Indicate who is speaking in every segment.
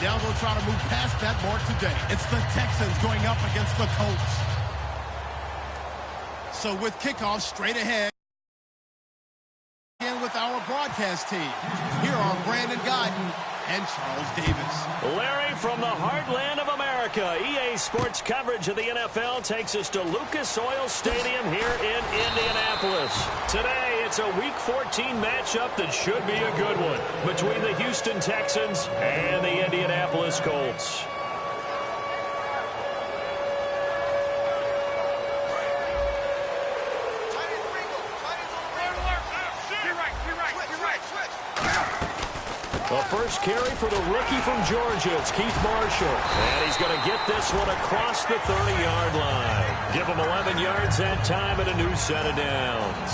Speaker 1: Now they'll try to move past that mark today. It's the Texans going up against the Colts. So with kickoff straight ahead, and with our broadcast team, here are Brandon Guyton and Charles Davis.
Speaker 2: Larry, from the heartland of America, EA Sports coverage of the NFL takes us to Lucas Oil Stadium here in Indianapolis. Today, it's a Week 14 matchup that should be a good one between the Houston Texans and the Indianapolis Colts. The first carry for the rookie from Georgia. It's Keith Marshall. And he's going to get this one across the 30-yard line. Give him 11 yards that time and a new set of downs.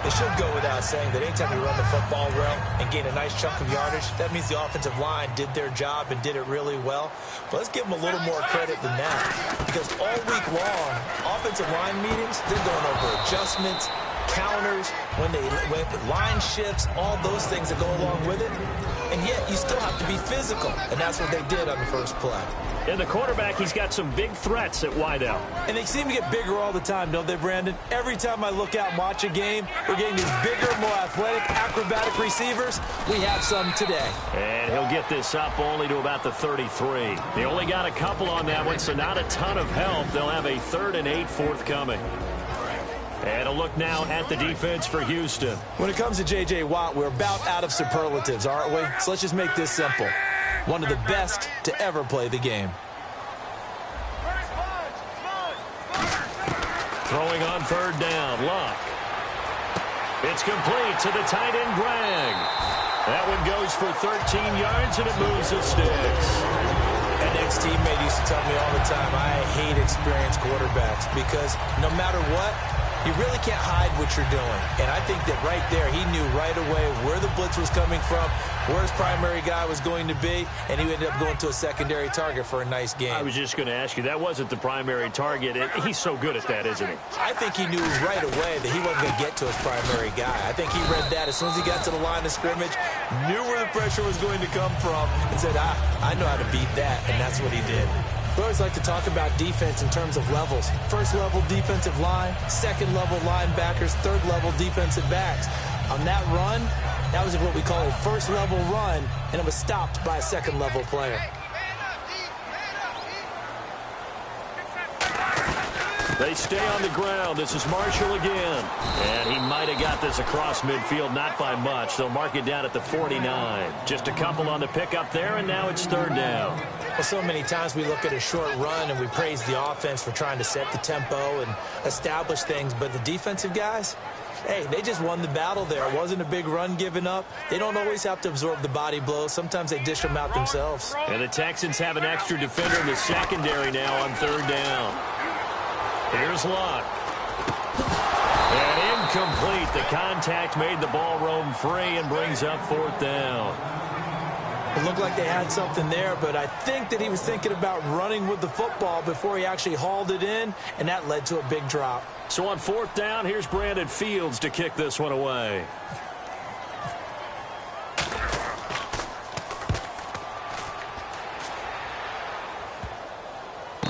Speaker 3: It should go without saying that anytime you run the football well and gain a nice chunk of yardage, that means the offensive line did their job and did it really well. But let's give them a little more credit than that. Because all week long, offensive line meetings, they're going over adjustments, counters, when line shifts, all those things that go along with it. And yet, you still have to be physical. And that's what they did on the first play.
Speaker 2: And the quarterback, he's got some big threats at wideout.
Speaker 3: And they seem to get bigger all the time, don't they, Brandon? Every time I look out and watch a game, we're getting these bigger, more athletic, acrobatic receivers. We have some today.
Speaker 2: And he'll get this up only to about the 33. They only got a couple on that one, so not a ton of help. They'll have a 3rd and 8 forthcoming. And a look now at the defense for Houston.
Speaker 3: When it comes to J.J. Watt, we're about out of superlatives, aren't we? So let's just make this simple. One of the best to ever play the game.
Speaker 2: Throwing on 3rd down, Luck. It's complete to the tight end, Bragg. That one goes for 13 yards, and it moves the sticks.
Speaker 3: An ex-teammate used to tell me all the time, I hate experienced quarterbacks because no matter what, you really can't hide what you're doing. And I think that right there, he knew right away where the blitz was coming from, where his primary guy was going to be, and he ended up going to a secondary target for a nice game.
Speaker 2: I was just going to ask you, that wasn't the primary target. He's so good at that, isn't he?
Speaker 3: I think he knew right away that he wasn't going to get to his primary guy. I think he read that as soon as he got to the line of scrimmage, knew where the pressure was going to come from, and said, I know how to beat that, and that's what he did. We always like to talk about defense in terms of levels. First level defensive line, second level linebackers, third level defensive backs. On that run, that was what we call a first level run, and it was stopped by a second level player.
Speaker 2: They stay on the ground. This is Marshall again. And he might have got this across midfield, not by much. They'll mark it down at the 49. Just a couple on the pickup there, and now it's 3rd down.
Speaker 3: Well, so many times we look at a short run and we praise the offense for trying to set the tempo and establish things. But the defensive guys, hey, they just won the battle there. It wasn't a big run given up. They don't always have to absorb the body blows. Sometimes they dish them out themselves.
Speaker 2: And the Texans have an extra defender in the secondary now on 3rd down. Here's Luck. And incomplete. The contact made the ball roam free and brings up 4th down.
Speaker 3: It looked like they had something there, but I think that he was thinking about running with the football before he actually hauled it in, and that led to a big drop.
Speaker 2: So on 4th down, here's Brandon Fields to kick this one away.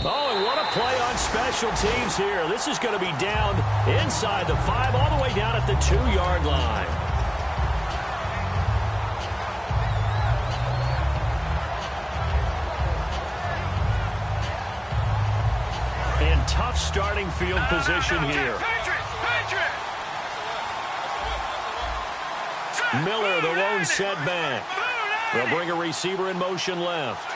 Speaker 2: Oh, and what a play on special teams here. This is going to be down inside the 5, all the way down at the 2-yard line. In tough starting field position here. Miller, the lone setback. They'll bring a receiver in motion left.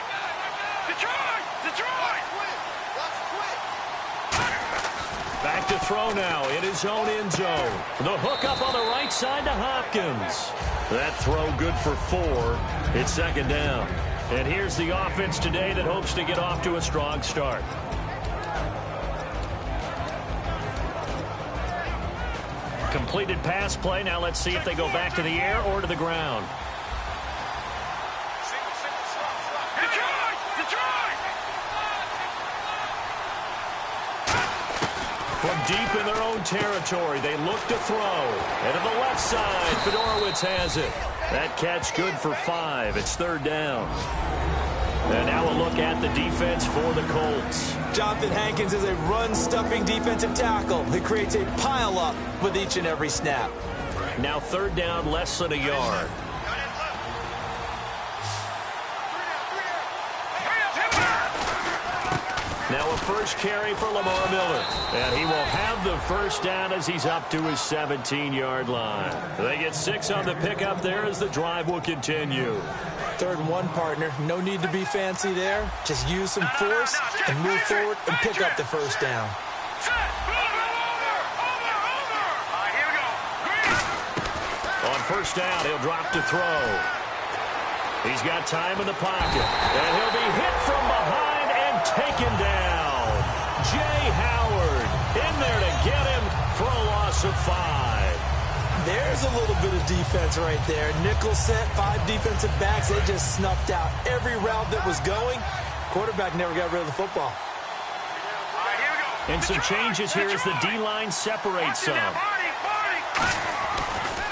Speaker 2: Back to throw now in his own end zone. The hook up on the right side to Hopkins. That throw good for 4. It's 2nd down. And here's the offense today that hopes to get off to a strong start. Completed pass play. Now let's see if they go back to the air or to the ground. From deep in their own territory, they look to throw. And to the left side, Fedorowicz has it. That catch good for 5. It's 3rd down. And now a look at the defense for the Colts.
Speaker 3: Jonathan Hankins is a run-stuffing defensive tackle who creates a pile-up with each and every snap.
Speaker 2: Now 3rd down, less than a yard. Now a first carry for Lamar Miller. And he will have the first down as he's up to his 17-yard line. They get 6 on the pickup there as the drive will continue.
Speaker 3: 3rd and 1, partner. No need to be fancy there. Just use some force and move forward and pick up the first down.
Speaker 2: On first down, he'll drop to throw. He's got time in the pocket. And he'll be hit from behind and taken down. Jay Howard in there to get him for a loss of 5.
Speaker 3: There's a little bit of defense right there. Nickel set, 5 defensive backs. They just snuffed out every route that was going. Quarterback never got rid of the football.
Speaker 2: And some changes here as the D-line separates some.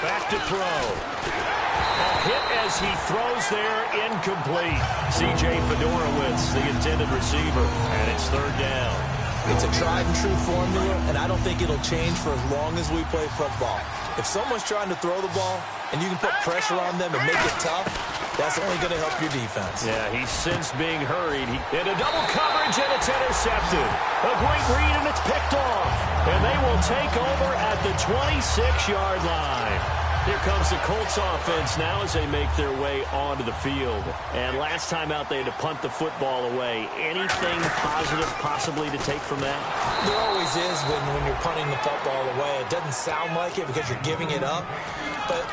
Speaker 2: Back to throw. A hit as he throws there, incomplete. C.J. Fedorowicz, the intended receiver, and it's 3rd down.
Speaker 3: It's a tried-and-true formula, and I don't think it'll change for as long as we play football. If someone's trying to throw the ball and you can put pressure on them and make it tough, that's only going to help your defense.
Speaker 2: Yeah, he's since being hurried. Into double coverage, and it's intercepted. A great read, and it's picked off. And they will take over at the 26-yard line. Here comes the Colts offense now as they make their way onto the field. And last time out, they had to punt the football away. Anything positive possibly to take from that?
Speaker 3: There always is when you're punting the football away. It doesn't sound like it because you're giving it up, but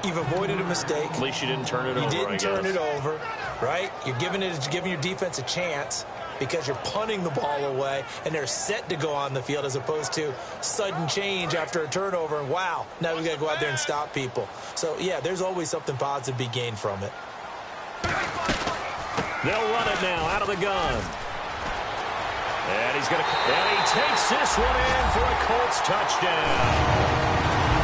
Speaker 3: you've avoided a mistake.
Speaker 2: At least you didn't turn it over,
Speaker 3: You didn't turn it over, right? You're giving your defense a chance because you're punting the ball away, and they're set to go on the field as opposed to sudden change after a turnover, and wow, now we got to go out there and stop people. So, yeah, there's always something positive to be gained from it.
Speaker 2: They'll run it now out of the gun. And he takes this one in for a Colts touchdown.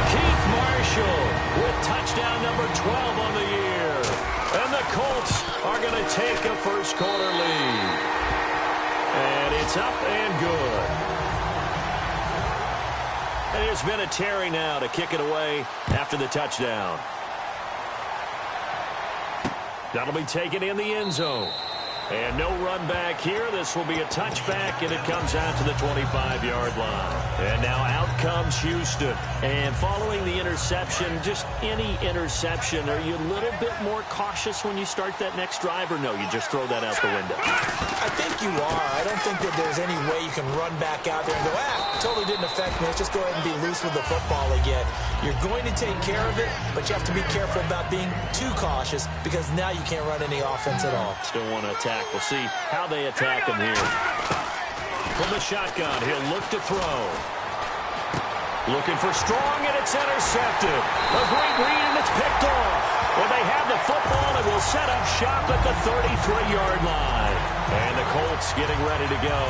Speaker 2: Keith Marshall with touchdown number 12 on the year. And the Colts are going to take a first-quarter lead. And it's up and good. And there's been a Terry now to kick it away after the touchdown. That'll be taken in the end zone. And no run back here. This will be a touchback, and it comes out to the 25-yard line. And now out comes Houston. And following the interception, just any interception, are you a little bit more cautious when you start that next drive, or no, you just throw that out the window?
Speaker 3: I think you are. I don't think that there's any way you can run back out there and go, totally didn't affect me. Let's just go ahead and be loose with the football again. You're going to take care of it, but you have to be careful about being too cautious because now you can't run any offense at all.
Speaker 2: Still want to attack. We'll see how they attack him here. From the shotgun, he'll look to throw. Looking for strong, and it's intercepted. A great read, and it's picked off. When they have the football, it will set up shop at the 33-yard line. And the Colts getting ready to go.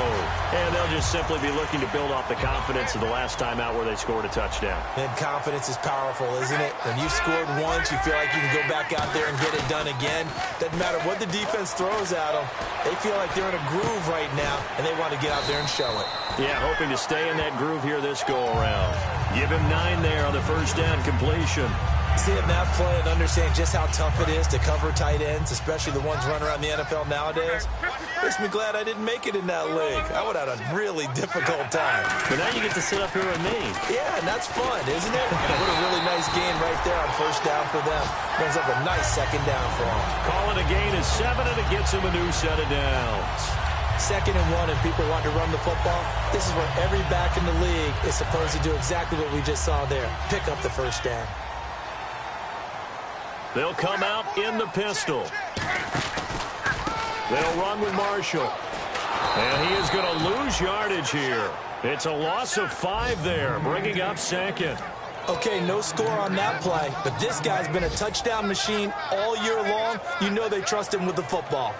Speaker 2: And they'll just simply be looking to build off the confidence of the last time out where they scored a touchdown.
Speaker 3: And confidence is powerful, isn't it? When you've scored once, you feel like you can go back out there and get it done again. Doesn't matter what the defense throws at them. They feel like they're in a groove right now, and they want to get out there and show it.
Speaker 2: Yeah, hoping to stay in that groove here this go-around. Give him 9 there on the first down completion.
Speaker 3: Seeing that play and understanding just how tough it is to cover tight ends, especially the ones running around the NFL nowadays, makes me glad I didn't make it in that league. I would have had a really difficult time.
Speaker 2: But now you get to sit up here with me.
Speaker 3: Yeah, and that's fun, isn't it? What a really nice gain right there on first down for them. Brings up a nice second down for them.
Speaker 2: Calling a gain is 7, and it gets him a new set of downs.
Speaker 3: 2nd and 1, and people want to run the football. This is where every back in the league is supposed to do exactly what we just saw there. Pick up the first down.
Speaker 2: They'll come out in the pistol. They'll run with Marshall. And he is going to lose yardage here. It's a loss of 5 there, bringing up 2nd.
Speaker 3: Okay, no score on that play, but this guy's been a touchdown machine all year long. You know they trust him with the football.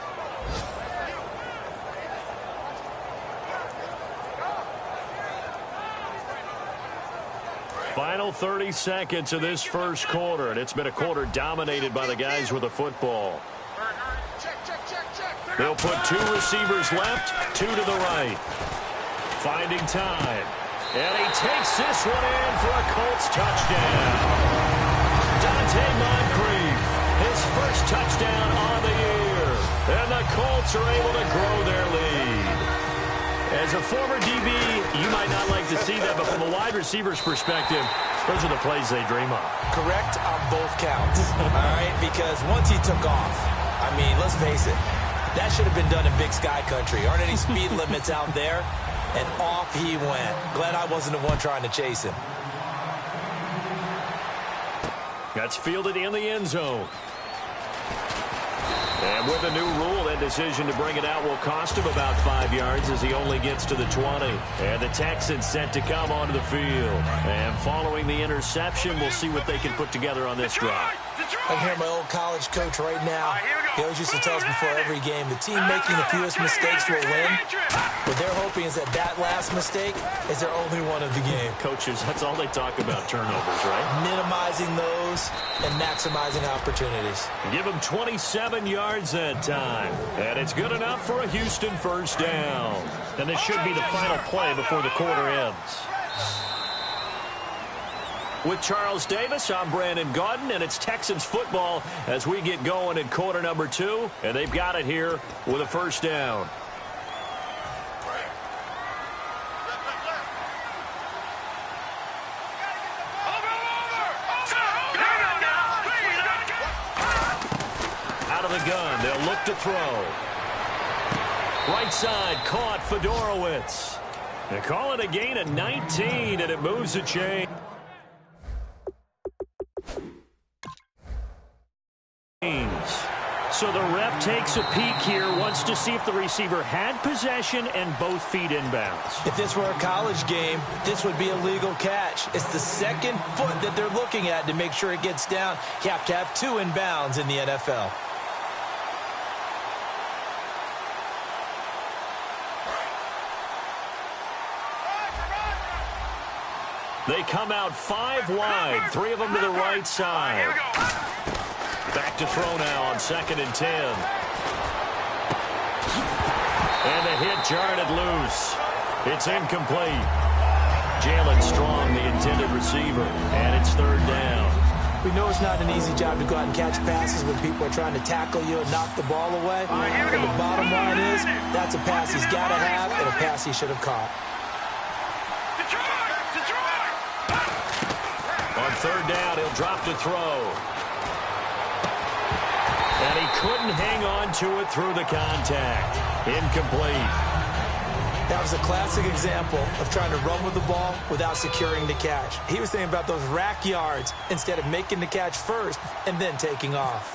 Speaker 2: Final 30 seconds of this first quarter, and it's been a quarter dominated by the guys with the football. They'll put 2 receivers left, 2 to the right. Finding time. And he takes this one in for a Colts touchdown. Dante Moncrief, his first touchdown on the year. And the Colts are able to grow their lead. As a former DB, you might not like to see that, but from a wide receiver's perspective, those are the plays they dream of.
Speaker 3: Correct on both counts, all right? Because once he took off, I mean, let's face it, that should have been done in Big Sky country. Aren't any speed limits out there? And off he went. Glad I wasn't the one trying to chase him.
Speaker 2: That's fielded in the end zone. And with a new rule, that decision to bring it out will cost him about 5 yards as he only gets to the 20. And the Texans set to come onto the field. And following the interception, we'll see what they can put together on this drive.
Speaker 3: I can hear my old college coach right now. He always used to tell us before every game, the team making the fewest mistakes will win. What they're hoping is that last mistake is their only one of the game.
Speaker 2: Coaches, that's all they talk about, turnovers, right?
Speaker 3: Minimizing those and maximizing opportunities.
Speaker 2: Give them 27 yards that time. And it's good enough for a Houston first down. And this should be the final play before the quarter ends. With Charles Davis, I'm Brandon Gaudin, and it's Texans football as we get going in quarter number 2. And they've got it here with a first down. Out of the gun, they'll look to throw. Right side, caught Fedorowicz. They call it a gain of 19, and it moves the chain. So the ref takes a peek here, wants to see if the receiver had possession and both feet inbounds.
Speaker 3: If this were a college game, this would be a legal catch. It's the second foot that they're looking at to make sure it gets down. You have to have 2 inbounds in the NFL.
Speaker 2: They come out 5 wide, 3 of them to the right side. Back to throw now on 2nd and 10. And the hit jarred it loose. It's incomplete. Jalen Strong, the intended receiver, and it's 3rd down.
Speaker 3: We know it's not an easy job to go out and catch passes when people are trying to tackle you and knock the ball away. But the bottom line is, that's a pass he's got to have and a pass he should have caught.
Speaker 2: On 3rd down, he'll drop to throw. And he couldn't hang on to it through the contact. Incomplete.
Speaker 3: That was a classic example of trying to run with the ball without securing the catch. He was thinking about those rack yards instead of making the catch first and then taking off.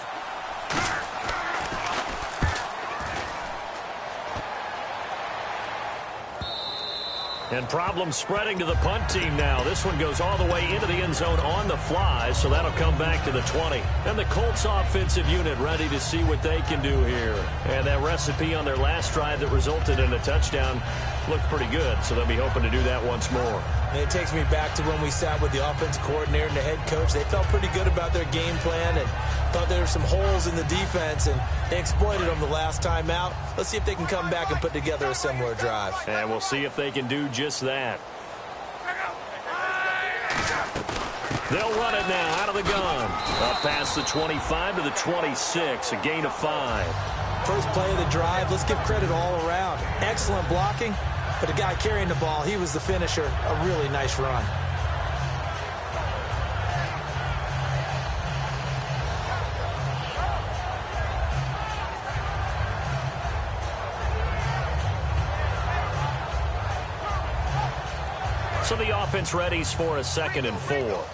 Speaker 2: And problems spreading to the punt team now. This one goes all the way into the end zone on the fly, so that'll come back to the 20. And the Colts offensive unit ready to see what they can do here. And that recipe on their last drive that resulted in a touchdown looked pretty good, so they'll be hoping to do that once more.
Speaker 3: And it takes me back to when we sat with the offensive coordinator and the head coach. They felt pretty good about their game plan and thought there were some holes in the defense, and they exploited them the last time out. Let's see if they can come back and put together a similar drive.
Speaker 2: And we'll see if they can do just that. They'll run it now out of the gun. Up past the 25 to the 26, a gain of 5.
Speaker 3: First play of the drive, let's give credit all around. Excellent blocking, but the guy carrying the ball, he was the finisher. A really nice run.
Speaker 2: So the offense readies for a 2nd and 4.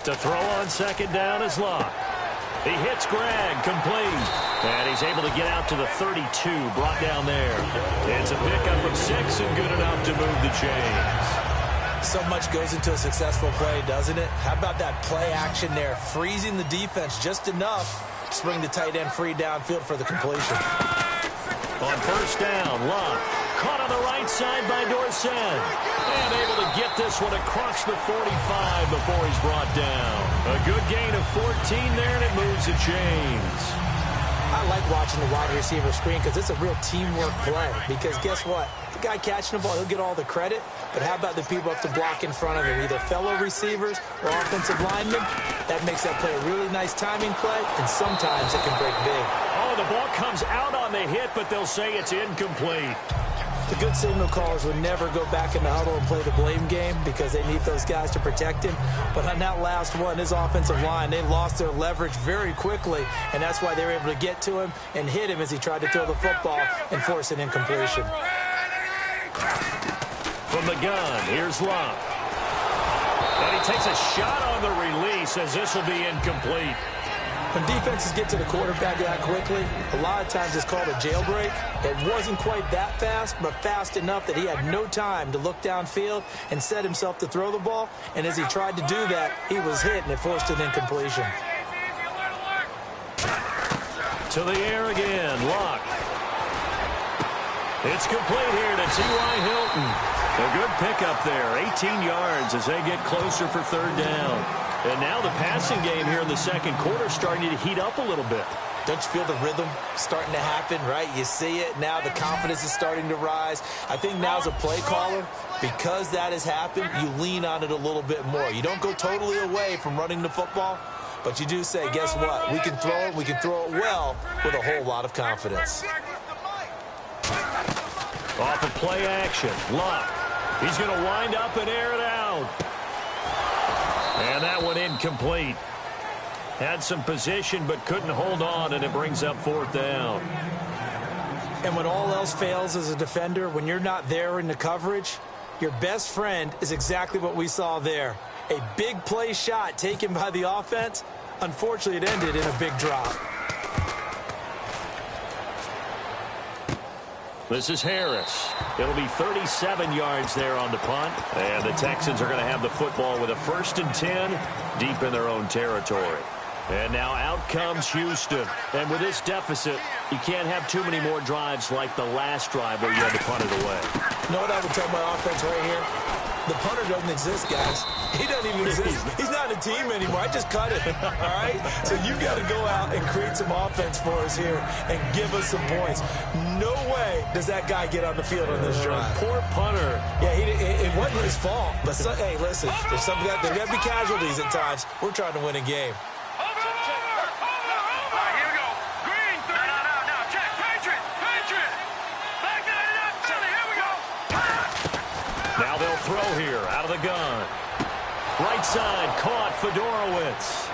Speaker 2: To throw on 2nd down is Luck. He hits Greg, complete. And he's able to get out to the 32, brought down there. It's a pickup of 6 and good enough to move the chains.
Speaker 3: So much goes into a successful play, doesn't it? How about that play action there? Freezing the defense just enough to swing the tight end free downfield for the completion.
Speaker 2: On 1st down, Luck. Caught on the right side by Dorsett. And able to get this one across the 45 before he's brought down. A good gain of 14 there, and it moves the chains.
Speaker 3: I like watching the wide receiver screen because it's a real teamwork play. Because guess what? The guy catching the ball, he'll get all the credit. But how about the people up to block in front of him, either fellow receivers or offensive linemen? That makes that play a really nice timing play, and sometimes it can break big.
Speaker 2: Oh, the ball comes out on the hit, but they'll say it's incomplete.
Speaker 3: The good signal callers would never go back in the huddle and play the blame game because they need those guys to protect him. But on that last one, his offensive line, they lost their leverage very quickly, and that's why they were able to get to him and hit him as he tried to throw the football and force an incompletion.
Speaker 2: From the gun, here's Luck. And he takes a shot on the release as this will be incomplete.
Speaker 3: When defenses get to the quarterback that quickly, a lot of times it's called a jailbreak. It wasn't quite that fast, but fast enough that he had no time to look downfield and set himself to throw the ball. And as he tried to do that, he was hit, and it forced an incompletion.
Speaker 2: To the air again, Luck. It's complete here to T.Y. Hilton. A good pickup there, 18 yards as they get closer for third down. And now the passing game here in the second quarter starting to heat up a little bit.
Speaker 3: Don't you feel the rhythm starting to happen, right? You see it. Now the confidence is starting to rise. I think now as a play caller, because that has happened, you lean on it a little bit more. You don't go totally away from running the football, but you do say, guess what? We can throw it. We can throw it well with a whole lot of confidence.
Speaker 2: Off of play action, Luck. He's going to wind up and air it out. And that one incomplete. Had some position but couldn't hold on, and it brings up fourth down.
Speaker 3: And when all else fails as a defender, when you're not there in the coverage, your best friend is exactly what we saw there. A big play shot taken by the offense. Unfortunately, it ended in a big drop.
Speaker 2: This is Harris. It'll be 37 yards there on the punt. And the Texans are going to have the football with a 1st and 10 deep in their own territory. And now out comes Houston. And with this deficit, you can't have too many more drives like the last drive where you had to punt it away.
Speaker 3: You know what I would tell my offense right here? The punter doesn't exist, guys. He doesn't even exist. He's not a team anymore. I just cut him, all right? So you got to go out and create some offense for us here and give us some points. No way does that guy get on the field on this drive.
Speaker 2: Poor punter.
Speaker 3: Yeah, it wasn't his fault. But, hey, listen, there's got to be casualties at times. We're trying to win a game.
Speaker 2: Now they'll throw here out of the gun. Right side caught Fedorowicz.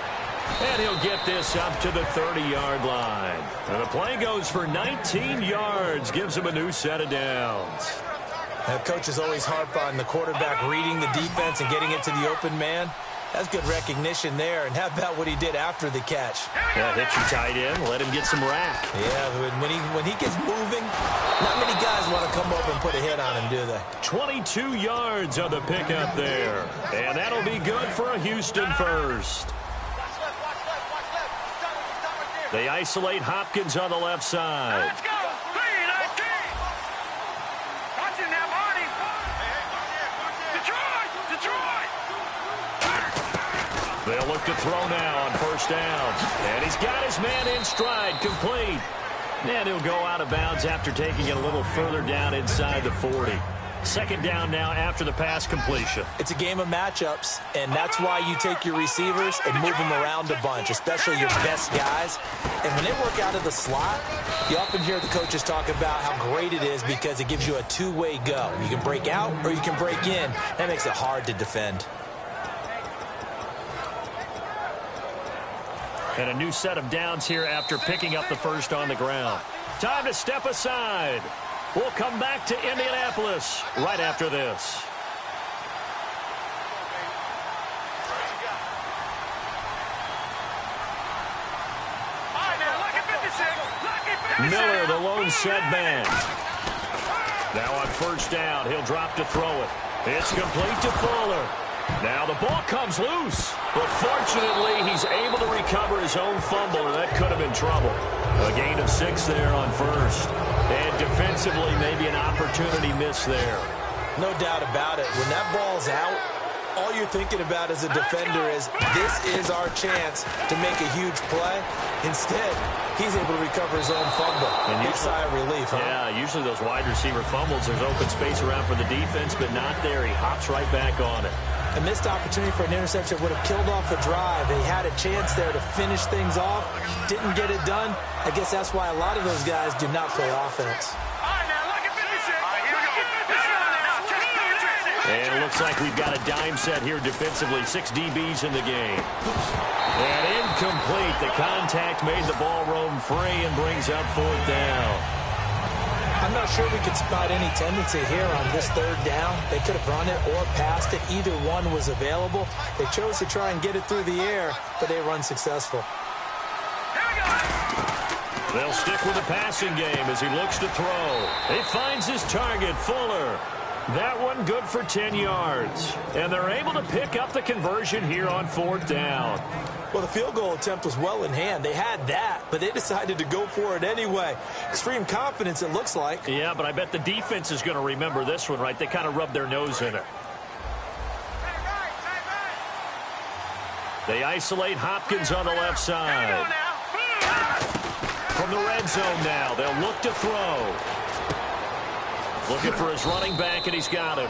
Speaker 2: And he'll get this up to the 30-yard line. And the play goes for 19 yards. Gives him a new set of downs.
Speaker 3: Now, coaches always harp on the quarterback reading the defense and getting it to the open man. That's good recognition there. And how about what he did after the catch?
Speaker 2: Yeah, hit you tight end. Let him get some rack.
Speaker 3: Yeah, when he gets moving, not many guys want to come up and put a hit on him, do they?
Speaker 2: 22 yards on the pickup there. And that'll be good for a Houston first. They isolate Hopkins on the left side.
Speaker 4: Let's go. 3-19. Watching that body. Detroit.
Speaker 2: They'll look to throw now on first down. And he's got his man in stride, complete. And he'll go out of bounds after taking it a little further down inside the 40. Second down now after the pass completion.
Speaker 3: It's a game of matchups, and that's why you take your receivers and move them around a bunch, especially your best guys. And when they work out of the slot, you often hear the coaches talk about how great it is because it gives you a two-way go. You can break out or you can break in. That makes it hard to defend.
Speaker 2: And a new set of downs here after picking up the first on the ground. Time to step aside. We'll come back to Indianapolis right after this. Miller, the lone setback. Now on first down, he'll drop to throw it. It's complete to Fuller. Now the ball comes loose, but fortunately he's able to recover his own fumble, or that could have been trouble. A gain of 6 there on first. And defensively, maybe an opportunity miss there.
Speaker 3: No doubt about it. When that ball's out, all you're thinking about as a defender is, this is our chance to make a huge play. Instead, he's able to recover his own fumble. And big sigh of relief, huh?
Speaker 2: Yeah, usually those wide receiver fumbles, there's open space around for the defense, but not there. He hops right back on it.
Speaker 3: A missed opportunity for an interception would have killed off the drive. They had a chance there to finish things off. Didn't get it done. I guess that's why a lot of those guys do not play offense.
Speaker 2: And it looks like we've got a dime set here defensively. 6 DBs in the game. And incomplete. The contact made the ball roam free and brings up 4th down.
Speaker 3: I'm not sure we could spot any tendency here on this 3rd down. They could have run it or passed it. Either one was available. They chose to try and get it through the air, but they were unsuccessful.
Speaker 2: They'll stick with the passing game as he looks to throw. He finds his target, Fuller. That one good for 10 yards. And they're able to pick up the conversion here on 4th down.
Speaker 3: Well, the field goal attempt was well in hand. They had that, but they decided to go for it anyway. Extreme confidence, it looks like.
Speaker 2: Yeah, but I bet the defense is going to remember this one, right? They kind of rubbed their nose in it. They isolate Hopkins on the left side. From the red zone now, they'll look to throw. Looking for his running back, and he's got him.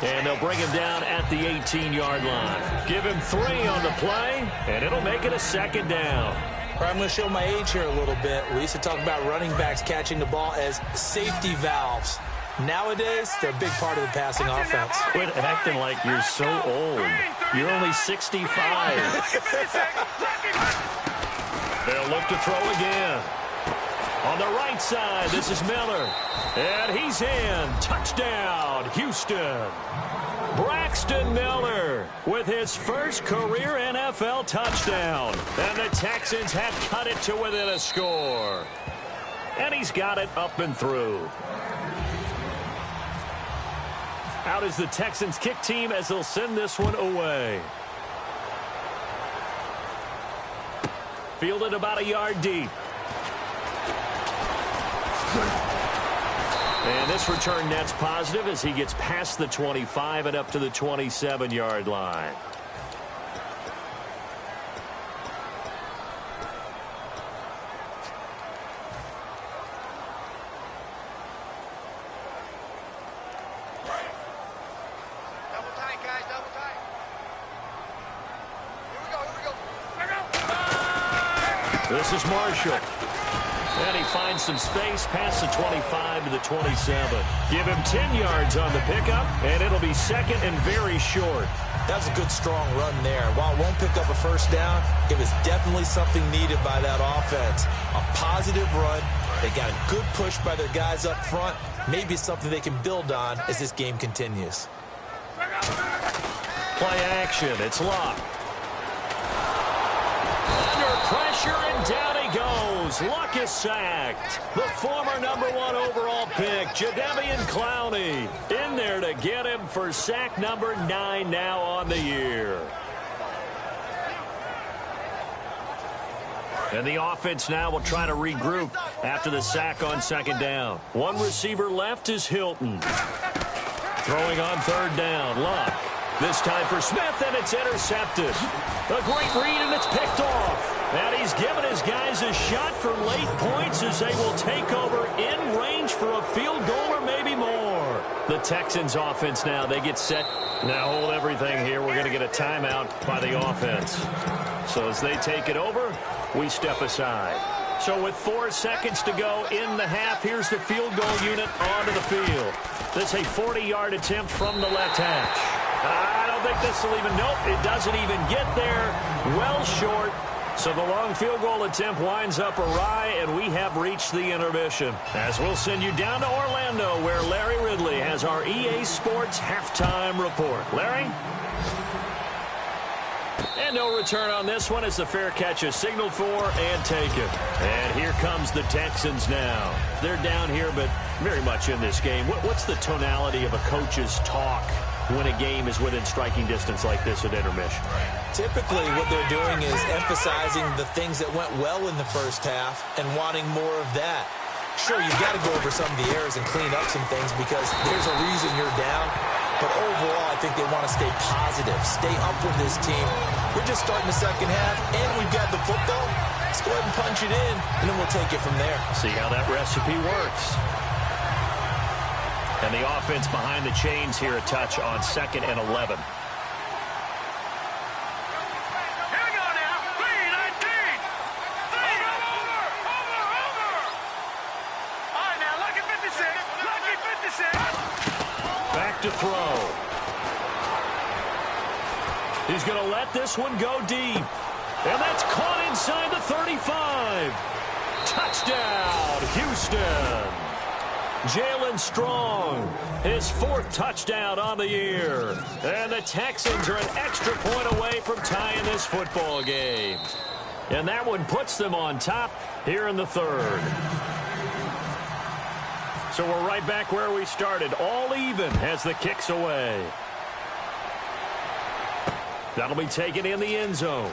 Speaker 2: And they'll bring him down at the 18-yard line. Give him 3 on the play, and it'll make it a 2nd down.
Speaker 3: I'm going to show my age here a little bit. We used to talk about running backs catching the ball as safety valves. Nowadays, they're a big part of the passing offense.
Speaker 2: Quit acting like you're so old. You're only 65. They'll look to throw again. On the right side, this is Miller. And he's in. Touchdown, Houston. Braxton Miller with his first career NFL touchdown. And the Texans have cut it to within a score. And he's got it up and through. Out is the Texans kick team as they'll send this one away. Fielded about a yard deep. And this return net's positive as he gets past the 25 and up to the 27-yard line.
Speaker 4: Double tight, guys, double tight. Here we go.
Speaker 2: This is Marshall. And he finds some space past the 25 to the 27. Give him 10 yards on the pickup, and it'll be 2nd and very short.
Speaker 3: That was a good, strong run there. While it won't pick up a first down, it was definitely something needed by that offense. A positive run. They got a good push by their guys up front. Maybe something they can build on as this game continues.
Speaker 2: Play action. It's Luck. Under pressure, and down he goes. Luck is sacked. The former #1 overall pick, Jadeveon Clowney, in there to get him for sack number 9 now on the year. And the offense now will try to regroup after the sack on 2nd down. One receiver left is Hilton. Throwing on 3rd down, Luck. This time for Smith, and it's intercepted. A great read, and it's picked off. And he's given his guys a shot for late points as they will take over in range for a field goal or maybe more. The Texans offense now, they get set. Now hold everything here. We're going to get a timeout by the offense. So as they take it over, we step aside. So with 4 seconds to go in the half, here's the field goal unit onto the field. This is a 40-yard attempt from the left hash. I don't think this will even, nope, it doesn't even get there. Well short. So the long field goal attempt winds up awry, and we have reached the intermission. As we'll send you down to Orlando, where Larry Ridley has our EA Sports halftime report. Larry? And no return on this one as the fair catch is signaled for and taken. And here comes the Texans now. They're down here, but very much in this game. What's the tonality of a coach's talk when a game is within striking distance like this at intermission?
Speaker 3: Typically, what they're doing is emphasizing the things that went well in the first half and wanting more of that. Sure, you've got to go over some of the errors and clean up some things because there's a reason you're down. But overall, I think they want to stay positive, stay up with this team. We're just starting the second half, and we've got the football. Let's go ahead and punch it in, and then we'll take it from there.
Speaker 2: See how that recipe works. And the offense behind the chains here a touch on 2nd and 11. Back to throw. He's going to let this one go deep. And that's caught inside the 35. Touchdown, Houston. Jalen Strong, his 4th touchdown on the year. And the Texans are an extra point away from tying this football game. And that one puts them on top here in the 3rd. So we're right back where we started, all even as the kick's away. That'll be taken in the end zone.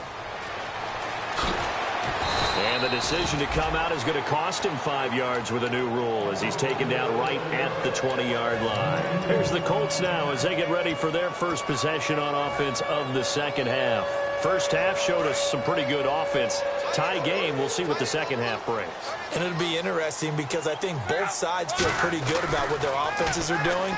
Speaker 2: And the decision to come out is going to cost him 5 yards with a new rule as he's taken down right at the 20-yard line. Here's the Colts now as they get ready for their first possession on offense of the second half. First half showed us some pretty good offense. Tie game, we'll see what the second half brings.
Speaker 3: And it'll be interesting because I think both sides feel pretty good about what their offenses are doing.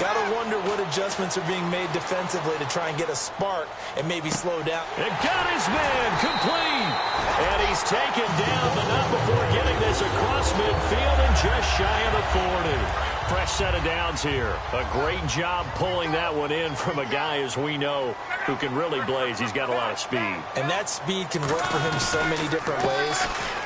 Speaker 3: Got to wonder what adjustments are being made defensively to try and get a spark and maybe slow down.
Speaker 2: And got his man complete. And he's taken down, but not before getting this across midfield and just shy of the 40. Fresh set of downs here. A great job pulling that one in from a guy, as we know, who can really blaze. He's got a lot of speed.
Speaker 3: And that speed can work for him so many different ways.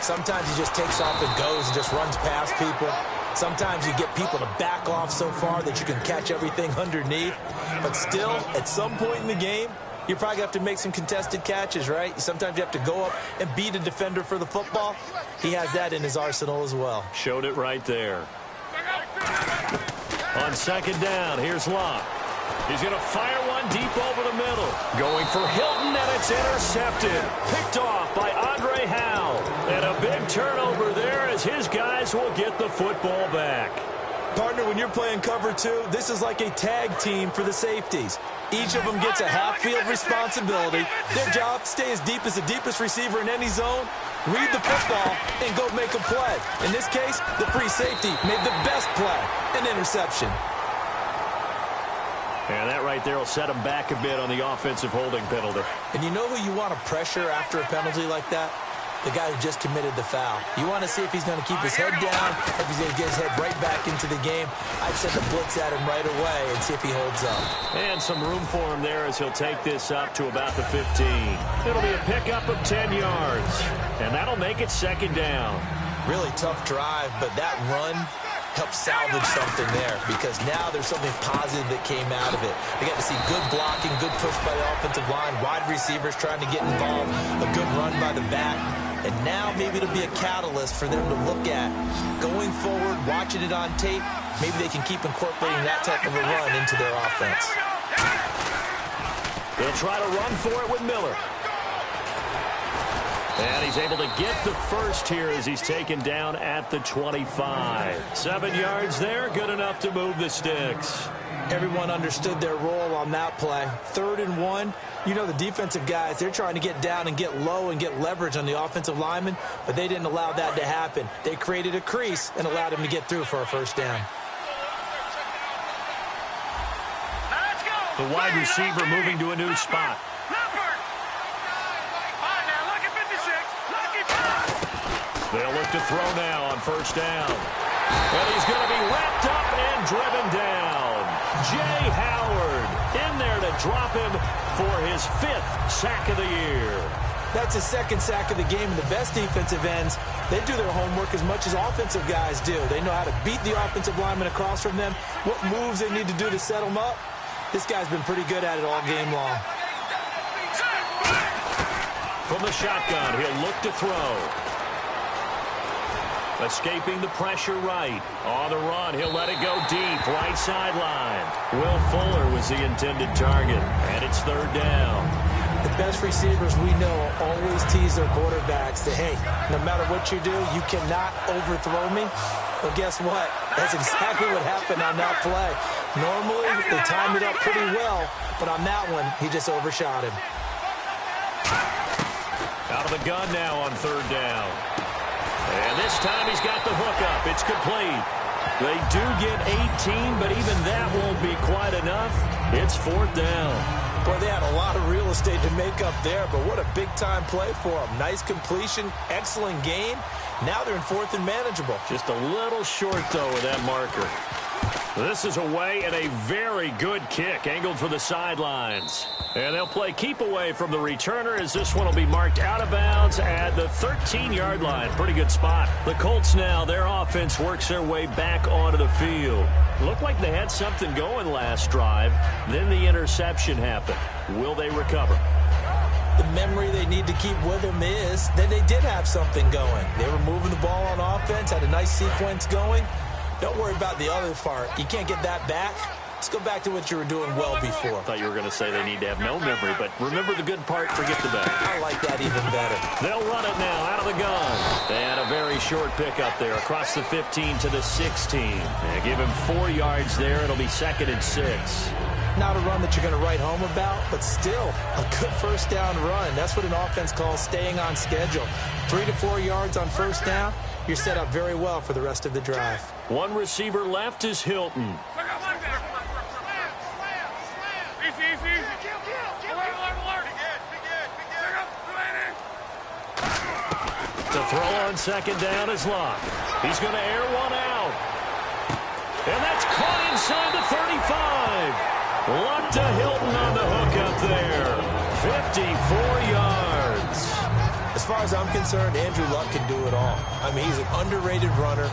Speaker 3: Sometimes he just takes off and goes and just runs past people. Sometimes you get people to back off so far that you can catch everything underneath. But still, at some point in the game, you probably have to make some contested catches, right? Sometimes you have to go up and beat a defender for the football. He has that in his arsenal as well.
Speaker 2: Showed it right there. On 2nd down, here's Locke. He's going to fire one deep over the middle. Going for Hilton, and it's intercepted. Picked off by Andre Howe. And a big turnover there as his guys will get the football back.
Speaker 3: Partner, when you're playing cover 2, this is like a tag team for the safeties. Each of them gets a half-field responsibility. Their job, stay as deep as the deepest receiver in any zone, read the football, and go make a play. In this case, the free safety made the best play, an interception.
Speaker 2: And that right there will set him back a bit on the offensive holding penalty.
Speaker 3: And you know who you want to pressure after a penalty like that? The guy who just committed the foul. You want to see if he's going to keep his head down, if he's going to get his head right back into the game. I'd send the blitz at him right away and see if he holds up.
Speaker 2: And some room for him there as he'll take this up to about the 15. It'll be a pickup of 10 yards. And that'll make it 2nd down.
Speaker 3: Really tough drive, but that run helped salvage something there because now there's something positive that came out of it. They got to see good blocking, good push by the offensive line, wide receivers trying to get involved, a good run by the back. And now maybe it'll be a catalyst for them to look at going forward, watching it on tape. Maybe they can keep incorporating that type of a run into their offense.
Speaker 2: They'll try to run for it with Miller. And he's able to get the first here as he's taken down at the 25. 7 yards there, good enough to move the sticks.
Speaker 3: Everyone understood their role on that play. 3rd and 1. You know the defensive guys, they're trying to get down and get low and get leverage on the offensive lineman, but they didn't allow that to happen. They created a crease and allowed him to get through for a first down.
Speaker 2: The wide receiver moving to a new spot. They'll look to throw now on 1st down. And he's going to be wrapped up and driven down. Jay Howard in there to drop him for his 5th sack of the year.
Speaker 3: That's his 2nd sack of the game, and the best defensive ends, they do their homework as much as offensive guys do. They know how to beat the offensive lineman across from them, what moves they need to do to set them up. This guy's been pretty good at it all game long.
Speaker 2: From the shotgun, he'll look to throw. Escaping the pressure right. On the run, he'll let it go deep, right sideline. Will Fuller was the intended target, and it's third down.
Speaker 3: The best receivers we know always tease their quarterbacks that, hey, no matter what you do, you cannot overthrow me. Well, guess what? That's exactly what happened on that play. Normally, they timed it up pretty well, but on that one, he just overshot him.
Speaker 2: Out of the gun now on third down. And this time he's got the hook up. It's complete. They do get 18, but even that won't be quite enough. It's fourth down.
Speaker 3: Boy, they had a lot of real estate to make up there, but what a big-time play for them. Nice completion, excellent gain. Now they're in fourth and manageable.
Speaker 2: Just a little short, though, with that marker. This is away and a very good kick, angled for the sidelines. And they'll play keep away from the returner as this one will be marked out of bounds at the 13-yard line. Pretty good spot. The Colts now, their offense works their way back onto the field. Looked like they had something going last drive. Then the interception happened. Will they recover?
Speaker 3: The memory they need to keep with them is that they did have something going. They were moving the ball on offense, had a nice sequence going. Don't worry about the other part. You can't get that back. Let's go back to what you were doing well before.
Speaker 2: I thought you were going to say they need to have no memory, but remember the good part, forget the bad.
Speaker 3: I like that even better.
Speaker 2: They'll run it now out of the gun. And a very short pickup there across the 15 to the 16. And give him 4 yards there. It'll be 2nd and 6.
Speaker 3: Not a run that you're going to write home about, but still a good first down run. That's what an offense calls staying on schedule. 3 to 4 yards on first down. You're set up very well for the rest of the drive.
Speaker 2: One receiver left is Hilton. To throw on second down is Locke. He's going to air one out. And that's caught inside the 35. Luck to Hilton on the hook up there. 54 yards.
Speaker 3: As far as I'm concerned, Andrew Luck can do it all. I mean, he's an underrated runner.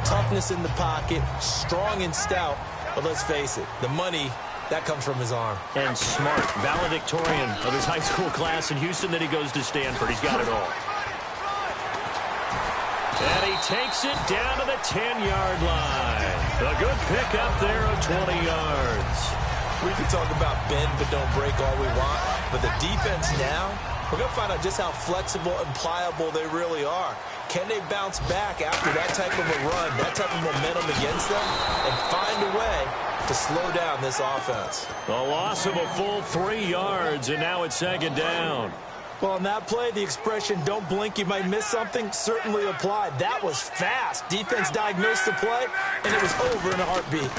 Speaker 3: Toughness in the pocket, strong and stout. But let's face it, the money, that comes from his arm.
Speaker 2: And smart, valedictorian of his high school class in Houston. Then he goes to Stanford. He's got it all. And he takes it down to the 10-yard line. A good pickup there of 20 yards.
Speaker 3: We can talk about bend but don't break all we want. But the defense now, we're going to find out just how flexible and pliable they really are. Can they bounce back after that type of a run, that type of momentum against them, and find a way to slow down this offense?
Speaker 2: A loss of a full 3 yards, and now it's 2nd down.
Speaker 3: Well, on that play, the expression, don't blink, you might miss something, certainly applied. That was fast. Defense diagnosed the play, and it was over in a heartbeat.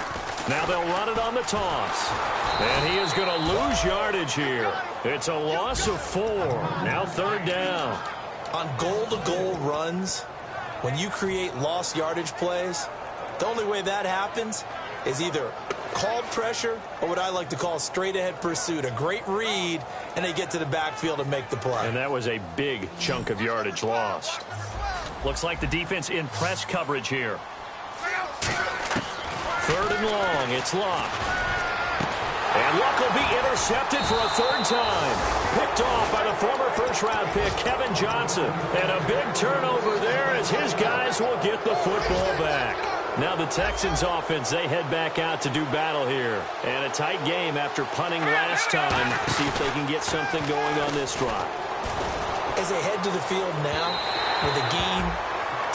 Speaker 2: Now they'll run it on the toss. And he is going to lose yardage here. It's a loss of 4. Now 3rd down.
Speaker 3: On goal-to-goal runs, when you create lost yardage plays, the only way that happens is either called pressure or what I like to call straight-ahead pursuit. A great read, and they get to the backfield and make the play.
Speaker 2: And that was a big chunk of yardage lost. Looks like the defense in press coverage here. 3rd and long. It's Luck. And Luck will be intercepted for a 3rd time. Picked off by the former first-round pick, Kevin Johnson. And a big turnover there as his guys will get the football back. Now the Texans offense, they head back out to do battle here. And a tight game after punting last time. See if they can get something going on this drive.
Speaker 3: As they head to the field now, with the game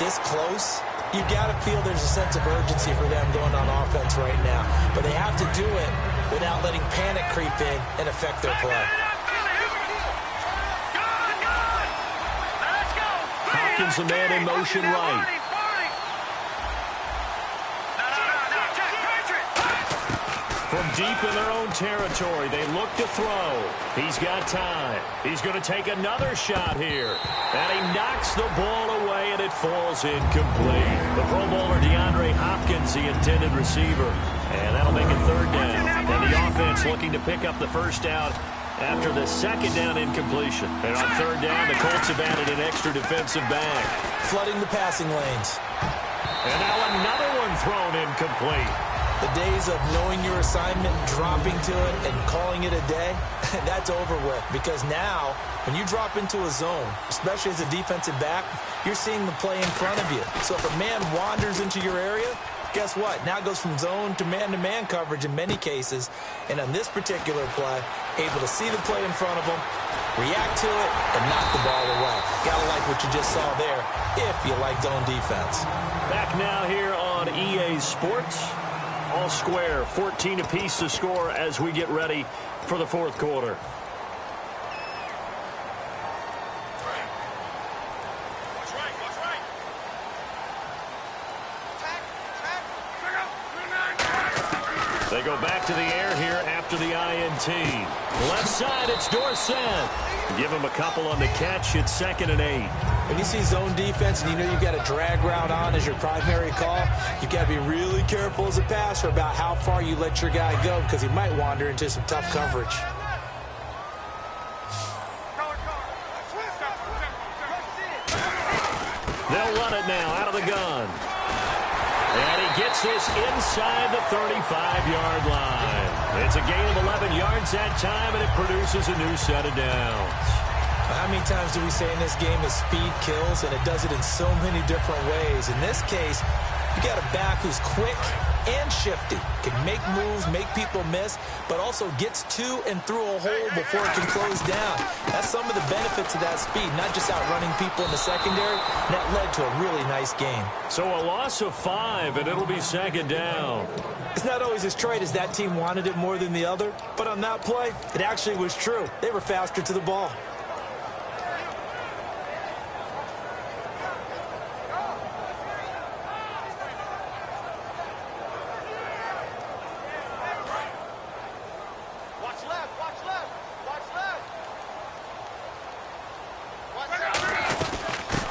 Speaker 3: this close, you've got to feel there's a sense of urgency for them going on offense right now. But they have to do it without letting panic creep in and affect their play.
Speaker 2: Hopkins, the man in motion right. From deep in their own territory, they look to throw. He's got time. He's going to take another shot here. And he knocks the ball away, and it falls incomplete. The Pro Bowler DeAndre Hopkins, the intended receiver. And that'll make it 3rd down. And the offense looking to pick up the first down after the 2nd down incompletion. And on 3rd down, the Colts have added an extra defensive back.
Speaker 3: Flooding the passing lanes.
Speaker 2: And now another one thrown incomplete.
Speaker 3: The days of knowing your assignment, dropping to it, and calling it a day, that's over with. Because now, when you drop into a zone, especially as a defensive back, you're seeing the play in front of you. So if a man wanders into your area, guess what? Now it goes from zone to man coverage in many cases. And on this particular play, able to see the play in front of him, react to it, and knock the ball away. Gotta like what you just saw there, if you like zone defense.
Speaker 2: Back now here on EA Sports. All square, 14 apiece to score as we get ready for the fourth quarter. They go back to the air here after the INT. Left side, it's Dorsett. Give him a couple on the catch. It's 2nd and 8.
Speaker 3: When you see zone defense and you know you've got a drag route on as your primary call, you've got to be really careful as a passer about how far you let your guy go because he might wander into some tough coverage.
Speaker 2: They'll run it now out of the gun. And he gets this inside the 35-yard line. It's a gain of 11 yards that time, and it produces a new set of downs.
Speaker 3: How many times do we say in this game is speed kills, and it does it in so many different ways. In this case, you got a back who's quick and shifty, can make moves, make people miss, but also gets to and through a hole before it can close down. That's some of the benefits of that speed, not just outrunning people in the secondary. And that led to a really nice game.
Speaker 2: So a loss of 5, and it'll be 2nd down.
Speaker 3: It's not always as straight as that team wanted it more than the other, but on that play, it actually was true. They were faster to the ball.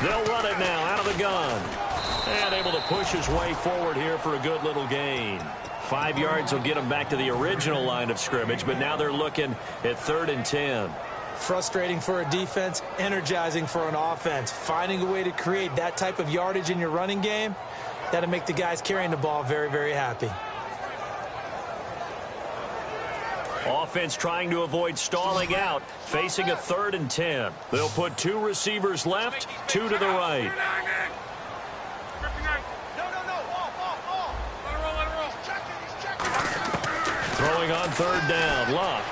Speaker 2: They'll run it now out of the gun. And able to push his way forward here for a good little gain. 5 yards will get him back to the original line of scrimmage, but now they're looking at 3rd and 10.
Speaker 3: Frustrating for a defense, energizing for an offense. Finding a way to create that type of yardage in your running game, that'll make the guys carrying the ball very, very happy.
Speaker 2: Offense trying to avoid stalling out, facing a 3rd and 10. They'll put 2 receivers left, 2 to the right. Throwing on 3rd down, Luck.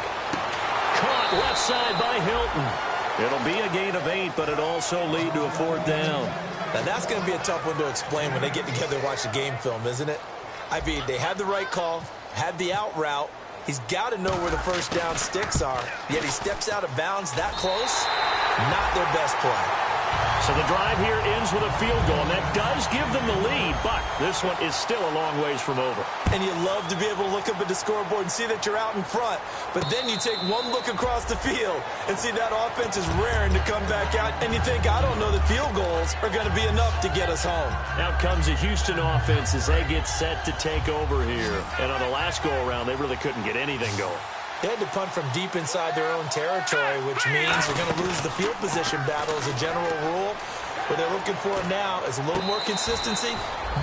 Speaker 2: Caught left side by Hilton. It'll be a gain of 8, but it'll also lead to a 4th down.
Speaker 3: Now that's going to be a tough one to explain when they get together and watch the game film, isn't it? I mean, they had the right call, had the out route. He's got to know where the first down sticks are, yet he steps out of bounds that close. Not their best play.
Speaker 2: So the drive here ends with a field goal, and that does give them the lead, but this one is still a long ways from over.
Speaker 3: And you love to be able to look up at the scoreboard and see that you're out in front, but then you take one look across the field and see that offense is raring to come back out, and you think, I don't know that field goals are going to be enough to get us home.
Speaker 2: Out comes the Houston offense as they get set to take over here. And on the last go-around, they really couldn't get anything going.
Speaker 3: They had to punt from deep inside their own territory, which means they're going to lose the field position battle as a general rule. What they're looking for now is a little more consistency,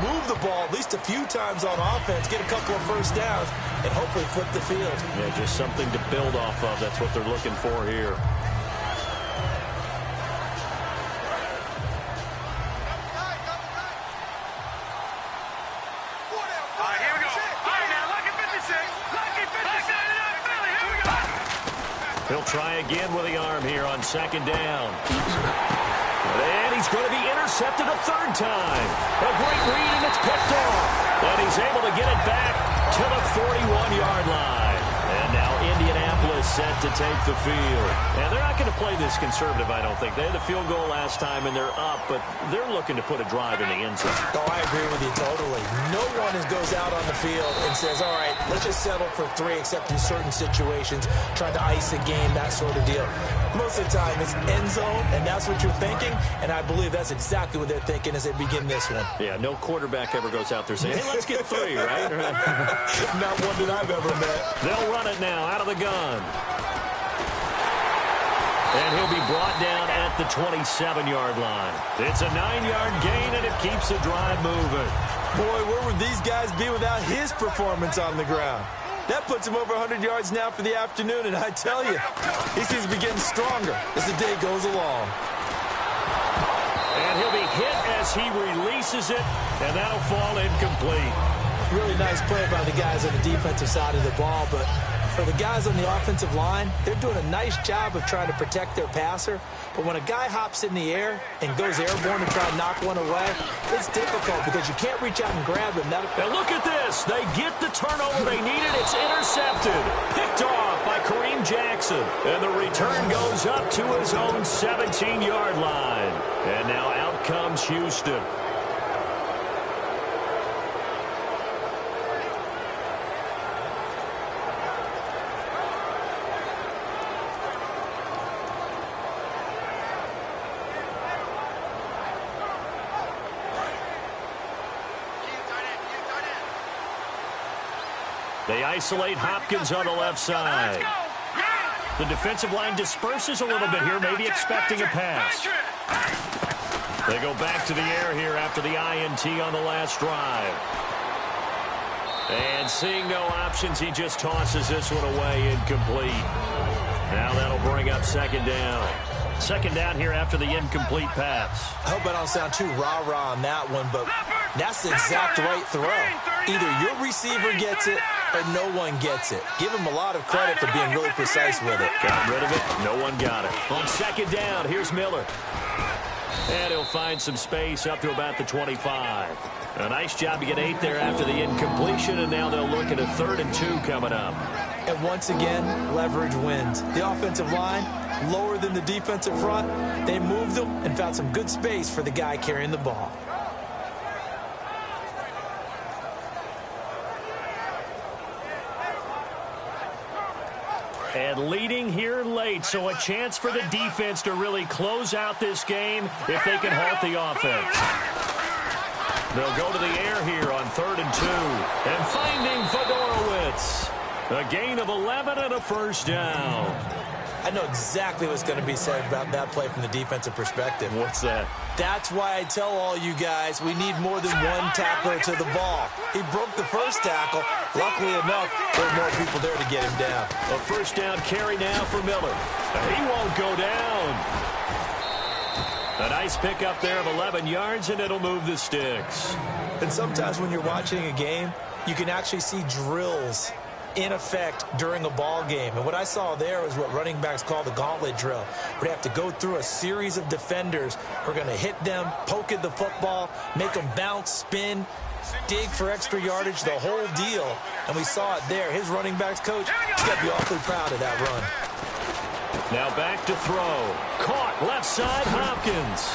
Speaker 3: move the ball at least a few times on offense, get a couple of first downs, and hopefully flip the field.
Speaker 2: Yeah, just something to build off of. That's what they're looking for here. He'll try again with the arm here on 2nd down. And he's going to be intercepted a 3rd time. A great read, and it's picked off. And he's able to get it back to the 41-yard line. And now Indianapolis set to take the field. And they're not going to play this conservative, I don't think. They had the field goal last time, and they're up, but they're looking to put a drive in the end zone.
Speaker 3: Oh, I agree with you totally. No one goes out on the field and says, all right, let's just settle for 3, except in certain situations, trying to ice a game, that sort of deal. Most of the time, it's end zone, and that's what you're thinking, and I believe that's exactly what they're thinking as they begin this one.
Speaker 2: Yeah, no quarterback ever goes out there saying, hey, let's get 3, right?
Speaker 3: Not one that I've ever met.
Speaker 2: They'll run it now out of the gun. And he'll be brought down at the 27-yard line. It's a 9-yard gain, and it keeps the drive moving.
Speaker 3: Boy, where would these guys be without his performance on the ground? That puts him over 100 yards now for the afternoon, and I tell you, he seems to be getting stronger as the day goes along.
Speaker 2: And he'll be hit as he releases it, and that'll fall incomplete.
Speaker 3: Really nice play by the guys on the defensive side of the ball, but for the guys on the offensive line, they're doing a nice job of trying to protect their passer. But when a guy hops in the air and goes airborne to try and knock one away, it's difficult because you can't reach out and grab him.
Speaker 2: And look at this. They get the turnover they needed. It's intercepted. Picked off by Kareem Jackson. And the return goes up to his own 17-yard line. And now out comes Houston. They isolate Hopkins on the left side. The defensive line disperses a little bit here, maybe expecting a pass. They go back to the air here after the INT on the last drive. And seeing no options, he just tosses this one away incomplete. Now that'll bring up second down. Second down here after the incomplete pass.
Speaker 3: I hope I don't sound too rah-rah on that one, but that's the exact right throw. Either your receiver gets it or no one gets it. Give him a lot of credit for being really precise with it.
Speaker 2: Got rid of it. No one got it. On second down, here's Miller. And he'll find some space up to about the 25. A nice job to get 8 there after the incompletion, and now they'll look at a 3rd and 2 coming up.
Speaker 3: And once again, leverage wins. The offensive line, lower than the defensive front. They moved them and found some good space for the guy carrying the ball.
Speaker 2: And leading here late, so a chance for the defense to really close out this game if they can halt the offense. They'll go to the air here on 3rd and 2. And finding Fedorowicz. A gain of 11 and a first down.
Speaker 3: I know exactly what's going to be said about that play from the defensive perspective.
Speaker 2: What's that?
Speaker 3: That's why I tell all you guys we need more than one tackler to the ball. He broke the first tackle. Luckily enough, there are more people there to get him down.
Speaker 2: A first down carry now for Miller. He won't go down. A nice pickup there of 11 yards, and it'll move the sticks.
Speaker 3: And sometimes when you're watching a game, you can actually see drills in effect during a ball game. And what I saw there was what running backs call the gauntlet drill. We have to go through a series of defenders. We're going to hit them, poke at the football, make them bounce, spin, dig for extra yardage, the whole deal. And we saw it there. His running backs coach, he's got to be awfully proud of that run.
Speaker 2: Now back to throw. Caught left side, Hopkins.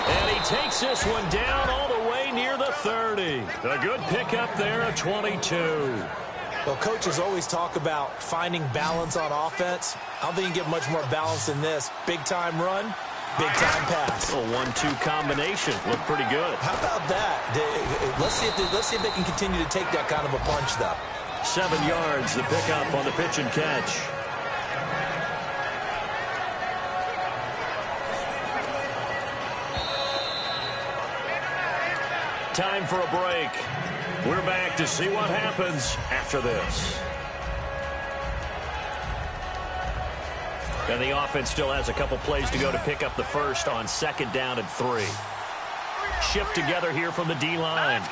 Speaker 2: And he takes this one down all the way near the 30. A good pickup there, a 22.
Speaker 3: Well, coaches always talk about finding balance on offense. I don't think you can get much more balance than this. Big-time run, big-time pass.
Speaker 2: A 1-2 combination. Looked pretty good.
Speaker 3: How about that? Let's see if they can continue to take that kind of a punch, though.
Speaker 2: 7 yards, the pickup on the pitch and catch. Time for a break. We're back to see what happens after this. And the offense still has a couple plays to go to pick up the first on 2nd down and 3. Shift together here from the D-line.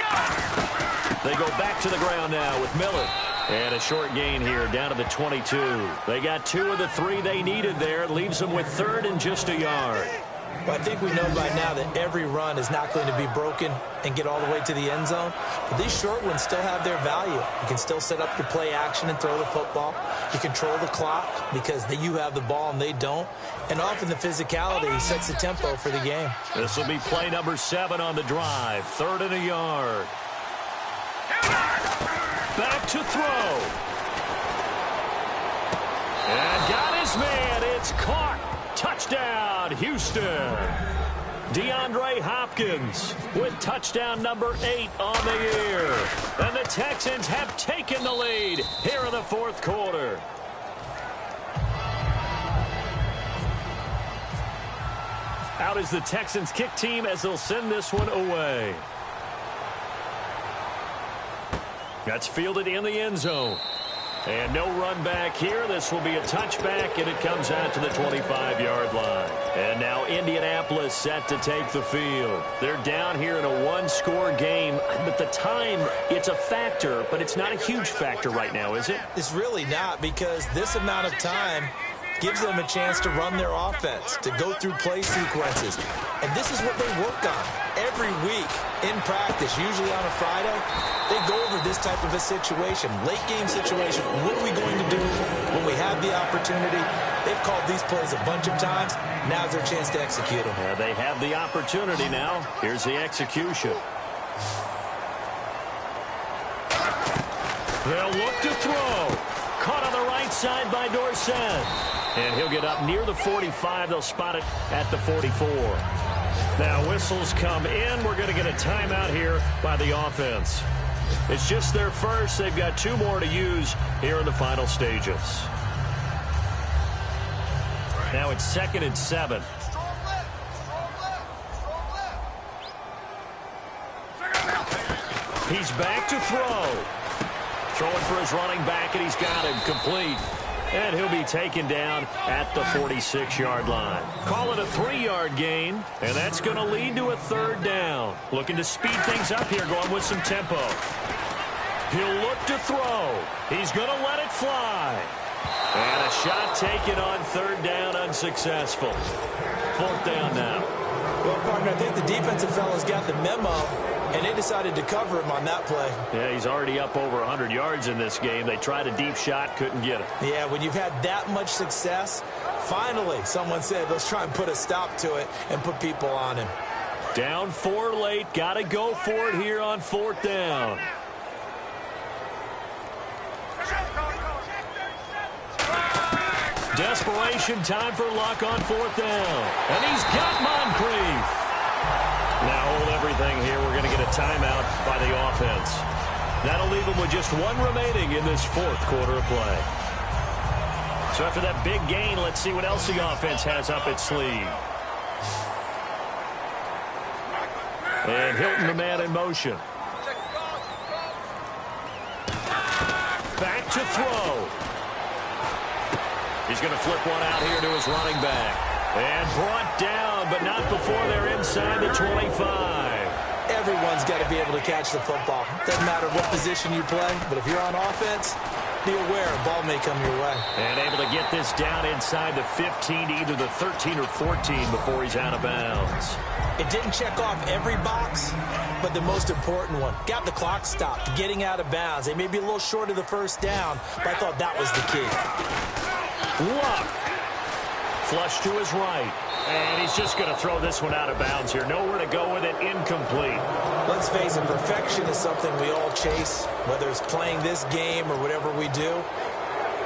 Speaker 2: They go back to the ground now with Miller. And a short gain here down to the 22. They got 2 of the 3 they needed there. Leaves them with 3rd and just a yard.
Speaker 3: Well, I think we know by now that every run is not going to be broken and get all the way to the end zone. But these short ones still have their value. You can still set up your play action and throw the football. You control the clock because you have the ball and they don't. And often the physicality sets the tempo for the game.
Speaker 2: This will be play number 7 on the drive. 3rd and a yard. Back to throw. And got his man. It's caught. Touchdown, Houston. DeAndre Hopkins with touchdown number 8 on the year. And the Texans have taken the lead here in the 4th quarter. Out is the Texans kick team as they'll send this one away. That's fielded in the end zone. And no run back here. This will be a touchback, and it comes out to the 25-yard line. And now Indianapolis set to take the field. They're down here in a one-score game. But the time, it's a factor, but it's not a huge factor right now, is it?
Speaker 3: It's really not, because this amount of time gives them a chance to run their offense, to go through play sequences. And this is what they work on every week in practice, usually on a Friday. They go over this type of a situation, late-game situation. What are we going to do when we have the opportunity? They've called these plays a bunch of times. Now's their chance to execute them.
Speaker 2: Yeah, they have the opportunity now. Here's the execution. They'll look to throw. Caught on the right side by Dorsett. And he'll get up near the 45. They'll spot it at the 44. Now whistles come in. We're going to get a timeout here by the offense. It's just their first. They've got 2 more to use here in the final stages. Now it's 2nd and 7. He's back to throw. Throwing for his running back, and he's got him complete. And he'll be taken down at the 46-yard line. Call it a 3-yard gain, and that's going to lead to a 3rd down. Looking to speed things up here, going with some tempo. He'll look to throw. He's going to let it fly. And a shot taken on 3rd down, unsuccessful. 4th down now.
Speaker 3: Well, partner, I think the defensive fellas got the memo, and they decided to cover him on that play.
Speaker 2: Yeah, he's already up over 100 yards in this game. They tried a deep shot, couldn't get it.
Speaker 3: Yeah, when you've had that much success, finally someone said, let's try and put a stop to it and put people on him.
Speaker 2: Down 4 late. Got to go for it here on 4th down. Desperation time for Luck on 4th down. And he's got Moncrief. Now hold everything here. We're going to get a timeout by the offense. That'll leave them with just 1 remaining in this 4th quarter of play. So after that big gain, let's see what else the offense has up its sleeve. And Hilton, the man in motion. Back to throw. He's going to flip one out here to his running back. And brought down, but not before they're inside the 25.
Speaker 3: Everyone's got to be able to catch the football. Doesn't matter what position you play, but if you're on offense, be aware a ball may come your way.
Speaker 2: And able to get this down inside the 15 to either the 13 or 14 before he's out of bounds.
Speaker 3: It didn't check off every box, but the most important one. Got the clock stopped, getting out of bounds. They may be a little short of the 1st down, but I thought that was the key.
Speaker 2: Luck. Flush to his right. And he's just going to throw this one out of bounds here. Nowhere to go with it. Incomplete.
Speaker 3: Let's face it, perfection is something we all chase, whether it's playing this game or whatever we do.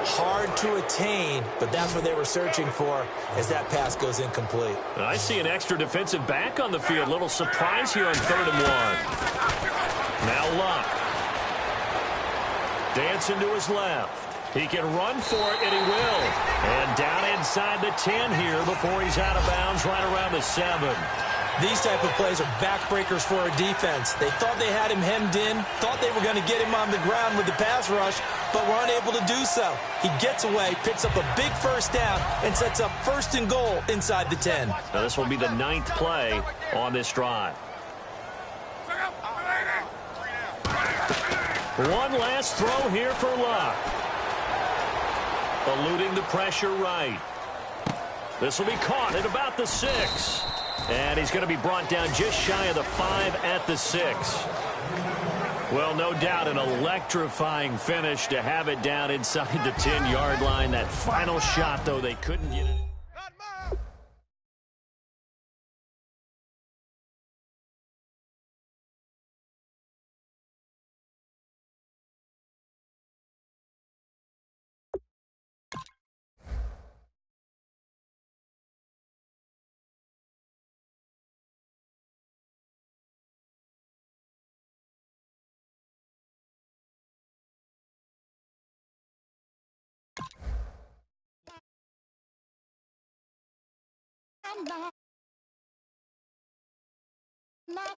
Speaker 3: Hard to attain, but that's what they were searching for as that pass goes incomplete.
Speaker 2: I see an extra defensive back on the field. Little surprise here on 3rd and 1. Now Luck. Dancing to his left. He can run for it, and he will. And down inside the 10 here before he's out of bounds right around the 7.
Speaker 3: These type of plays are backbreakers for a defense. They thought they had him hemmed in, thought they were going to get him on the ground with the pass rush, but were unable to do so. He gets away, picks up a big 1st down, and sets up 1st and goal inside the 10.
Speaker 2: Now this will be the 9th play on this drive. One last throw here for Luck. Eluding the pressure right. This will be caught at about the 6. And he's going to be brought down just shy of the 5 at the 6. Well, no doubt an electrifying finish to have it down inside the 10-yard line. That final shot, though, they couldn't get it.
Speaker 5: Not